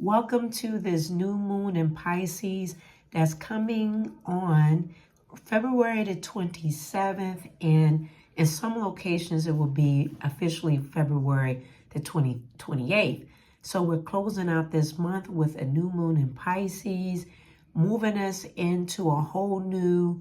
Welcome to this new moon in Pisces that's coming on February the 27th, and in some locations it will be officially February the 28th. So we're closing out this month with a new moon in Pisces, moving us into a whole new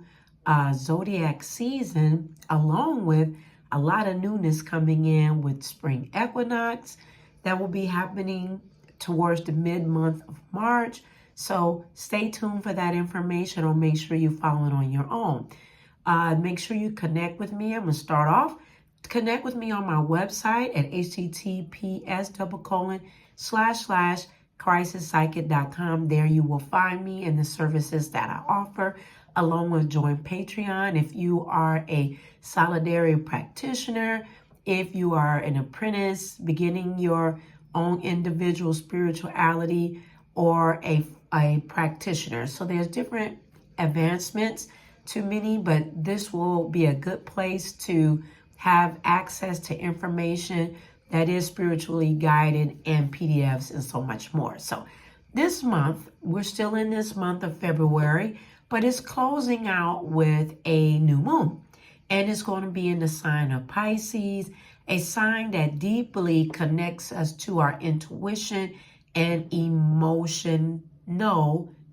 zodiac season, along with a lot of newness coming in with spring equinox that will be happening towards the mid-month of March. So stay tuned for that information, or make sure you follow it on your own. Make sure you connect with me. I'm going to start off. Connect with me on my website at https://crisispsychic.com. There you will find me and the services that I offer, along with join Patreon if you are a solidary practitioner, if you are an apprentice beginning your own individual spirituality, or a practitioner. So there's different advancements to many, but this will be a good place to have access to information that is spiritually guided and PDFs and so much more. So this month, we're still in this month of February, but it's closing out with a new moon. And it's going to be in the sign of Pisces, a sign that deeply connects us to our intuition and emotional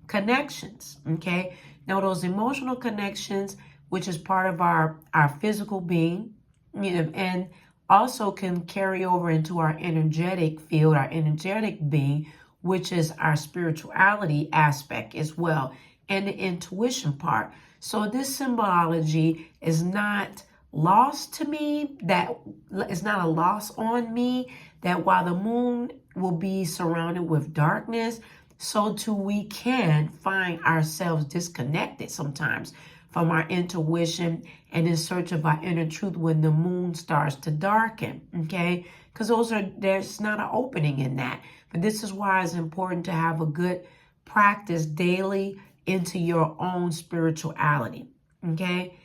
connections, okay? Now, those emotional connections, which is part of our physical being, and also can carry over into our energetic field, our energetic being, which is our spirituality aspect as well, and the intuition part. So this symbology is not lost to me, that it's not a loss on me, that while the moon will be surrounded with darkness, so too we can find ourselves disconnected sometimes from our intuition and in search of our inner truth when the moon starts to darken, okay? Because there's not an opening in that. But this is why it's important to have a good practice daily into your own spirituality, okay?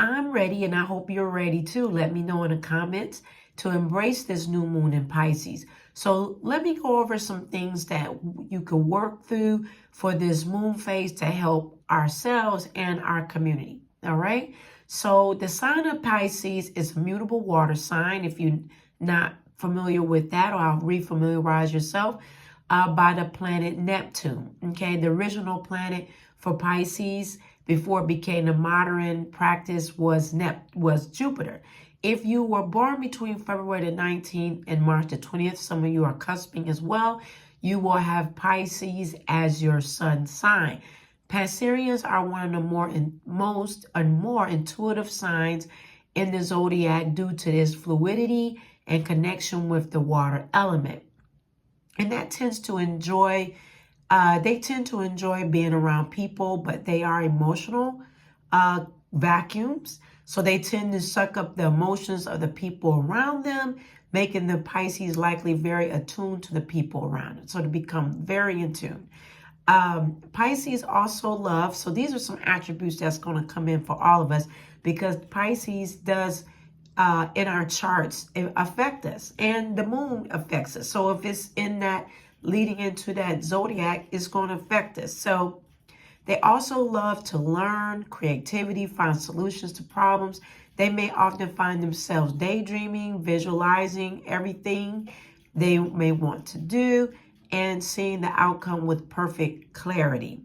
I'm ready, and I hope you're ready too. Let me know in the comments to embrace this new moon in Pisces. So let me go over some things that you can work through for this moon phase to help ourselves and our community. All right. So the sign of Pisces is a mutable water sign. If you're not familiar with that, or I'll refamiliarize yourself by the planet Neptune. Okay. The original planet for Pisces before it became a modern practice was Jupiter. If you were born between February the 19th and March the 20th, some of you are cusping as well, you will have Pisces as your sun sign. Pisceans are one of the more intuitive signs in the zodiac due to this fluidity and connection with the water element. And that tends to enjoy they tend to enjoy being around people, but they are emotional vacuums. So they tend to suck up the emotions of the people around them, making the Pisces likely very attuned to the people around them. So to become very in tune. Pisces also love, so these are some attributes that's going to come in for all of us, because Pisces does in our charts affect us, and the moon affects us. So if it's in that leading into that zodiac, is going to affect us. So they also love to learn, creativity, find solutions to problems. They may often find themselves daydreaming, visualizing everything they may want to do, and seeing the outcome with perfect clarity.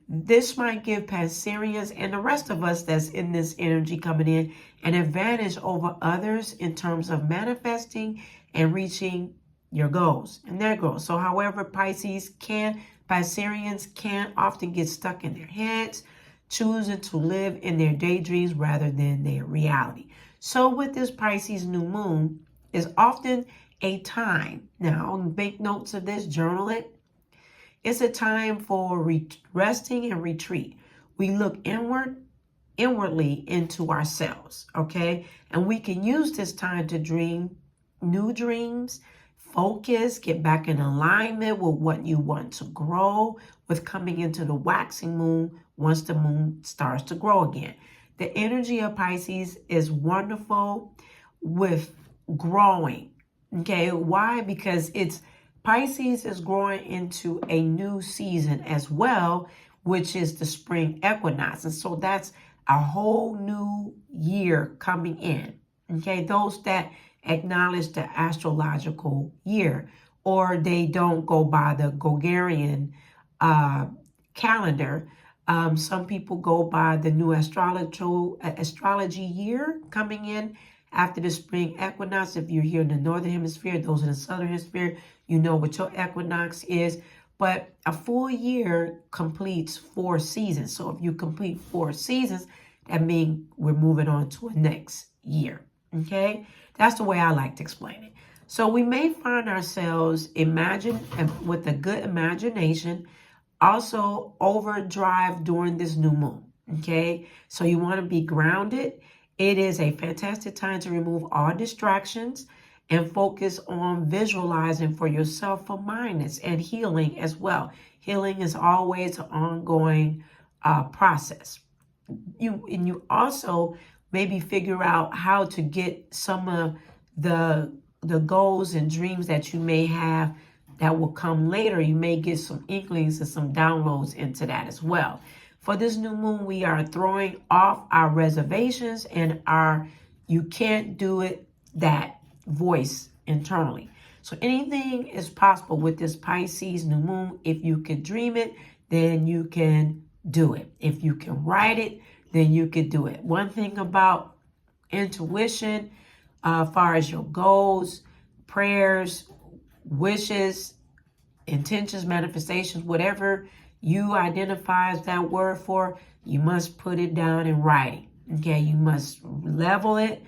This might give Pisceans and the rest of us that's in this energy coming in an advantage over others in terms of manifesting and reaching your goals and their goals. So however, Pisceans can often get stuck in their heads, choosing to live in their daydreams rather than their reality. So with this Pisces new moon is often a time, now make notes of this, journal it. It's a time for resting and retreat. We look inwardly into ourselves, okay? And we can use this time to dream new dreams, focus, get back in alignment with what you want to grow, with coming into the waxing moon once the moon starts to grow again. The energy of Pisces is wonderful with growing. Okay, why? Because it's Pisces is growing into a new season as well, which is the spring equinox. And so that's a whole new year coming in. Okay, those that acknowledge the astrological year, or they don't go by the Gregorian calendar. Some people go by the new astrology year coming in after the spring equinox. If you're here in the northern hemisphere, those in the southern hemisphere, you know what your equinox is. But a full year completes 4 seasons. So if you complete 4 seasons, that means we're moving on to a next year. Okay, that's the way I like to explain it. So we may find ourselves with a good imagination, also overdrive during this new moon. Okay, so you want to be grounded. It is a fantastic time to remove all distractions and focus on visualizing for yourself for mindness and healing as well. Healing is always an ongoing process. You also maybe figure out how to get some of the goals and dreams that you may have that will come later. You may get some inklings and some downloads into that as well. For this new moon, we are throwing off our reservations and our you can't do it that voice internally. So anything is possible with this Pisces new moon. If you can dream it, then you can do it. If you can write it, then you can do it. One thing about intuition, as far as your goals, prayers, wishes, intentions, manifestations, whatever you identify as that word for, you must put it down in writing. Okay, you must level it,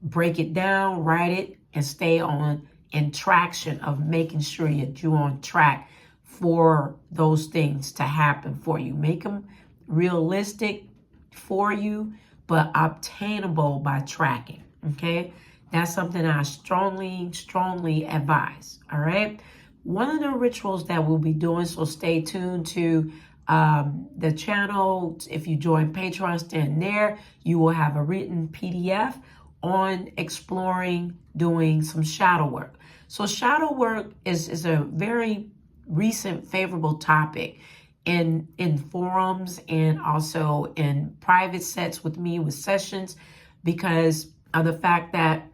break it down, write it, and stay on in traction of making sure that you're on track for those things to happen for you. Make them realistic for you, but obtainable by tracking. Okay, that's something I strongly advise. All right. One of the rituals that we'll be doing, so stay tuned to the channel. If you join Patreon, stand there, you will have a written PDF on exploring doing some shadow work. So shadow work is a very recent favorable topic in forums and also in private sets with me with sessions, because of the fact that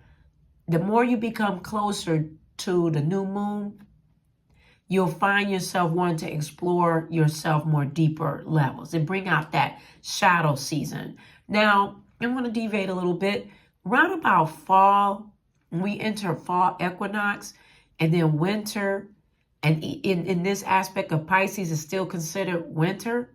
the more you become closer to the new moon, you'll find yourself wanting to explore yourself more deeper levels and bring out that shadow season. Now, I'm going to deviate a little bit. Round about fall, we enter fall equinox, and then winter, and in this aspect of Pisces is still considered winter.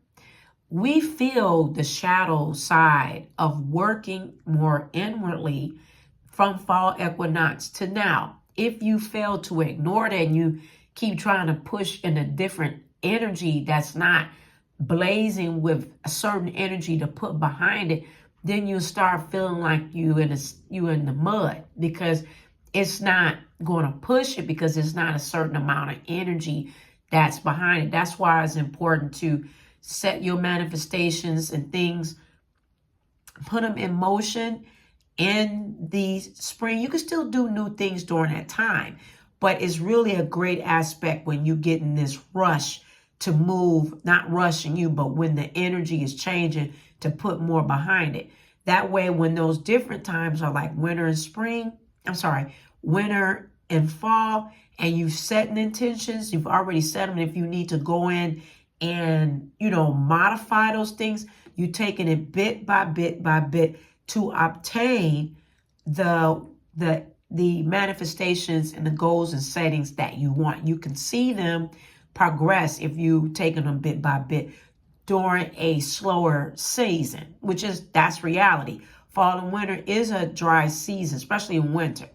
We feel the shadow side of working more inwardly from fall equinox to now. If you fail to ignore that and you keep trying to push in a different energy that's not blazing with a certain energy to put behind it, then you start feeling like you in the mud, because it's not going to push it, because it's not a certain amount of energy that's behind it. That's why it's important to set your manifestations and things, put them in motion in the spring. You can still do new things during that time, but it's really a great aspect when you get in this rush to move, not rushing you, but when the energy is changing to put more behind it. That way, when those different times are like winter and fall, and you've set intentions, you've already set them. If you need to go in and, modify those things, you're taking it bit by bit to obtain the manifestations and the goals and settings that you want. You can see them progress if you taking them bit by bit during a slower season, that's reality. Fall and winter is a dry season, especially in winter.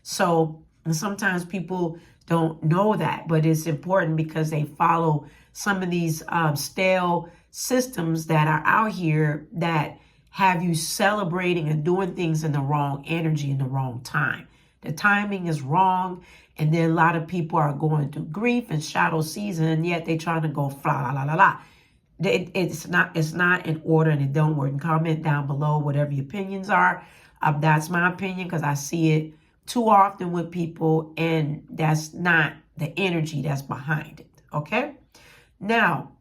So, and sometimes people don't know that, but it's important because they follow some of these stale systems that are out here that have you celebrating and doing things in the wrong energy in the wrong time. The timing is wrong, and then a lot of people are going through grief and shadow season, and yet they're trying to go fla la la la la. It's not in order, and it don't work. And comment down below whatever your opinions are. That's my opinion, because I see it too often with people, and that's not the energy that's behind it. Okay. Now,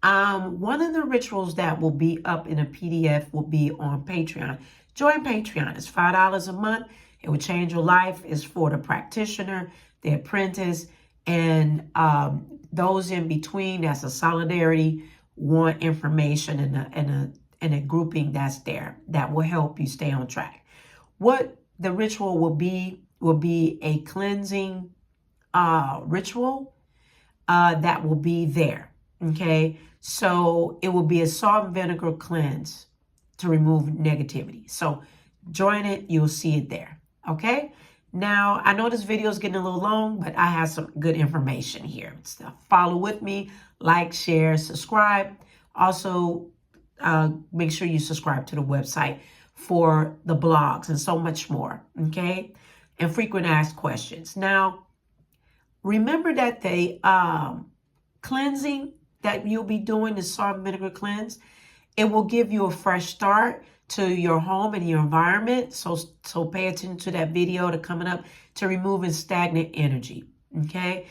one of the rituals that will be up in a PDF will be on Patreon. Join Patreon. It's $5 a month. It will change your life. It's for the practitioner, the apprentice, and those in between. That's a solidarity, want information, and a grouping that's there that will help you stay on track. What the ritual will be a cleansing ritual that will be there. Okay, so it will be a salt and vinegar cleanse to remove negativity. So join it, you'll see it there. Okay, now I know this video is getting a little long, but I have some good information here and stuff. Follow with me, like, share, subscribe. Also, make sure you subscribe to the website for the blogs and so much more. Okay, and frequent asked questions. Now, remember that the cleansing that you'll be doing, the salt and vinegar cleanse, it will give you a fresh start to your home and your environment. So pay attention to that video that's coming up to removing stagnant energy. Okay.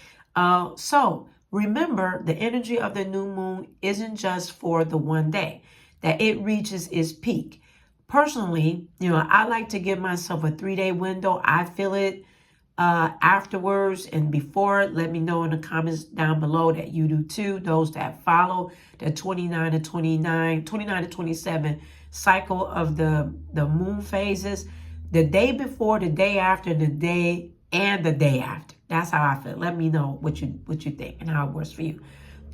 So remember, the energy of the new moon isn't just for the one day that it reaches its peak. Personally, I like to give myself a 3-day window. I feel it afterwards and before. Let me know in the comments down below that you do too. Those that follow the 29 to 27 cycle of the moon phases, the day before, the day after, the day and the day after. That's how I feel. Let me know what you think and how it works for you.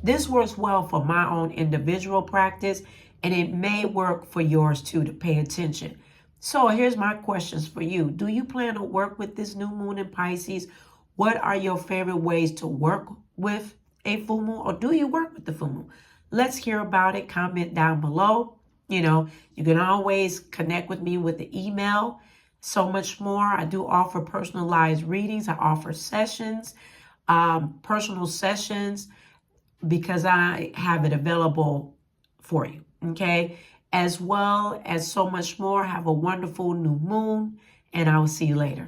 This works well for my own individual practice, and it may work for yours too, to pay attention. So here's my questions for you. Do you plan to work with this new moon in Pisces? What are your favorite ways to work with a full moon, or do you work with the full moon? Let's hear about it. Comment down below. You can always connect with me with the email. So much more. I do offer personalized readings. I offer sessions, personal sessions, because I have it available for you. Okay. As well as so much more. Have a wonderful new moon, and I will see you later.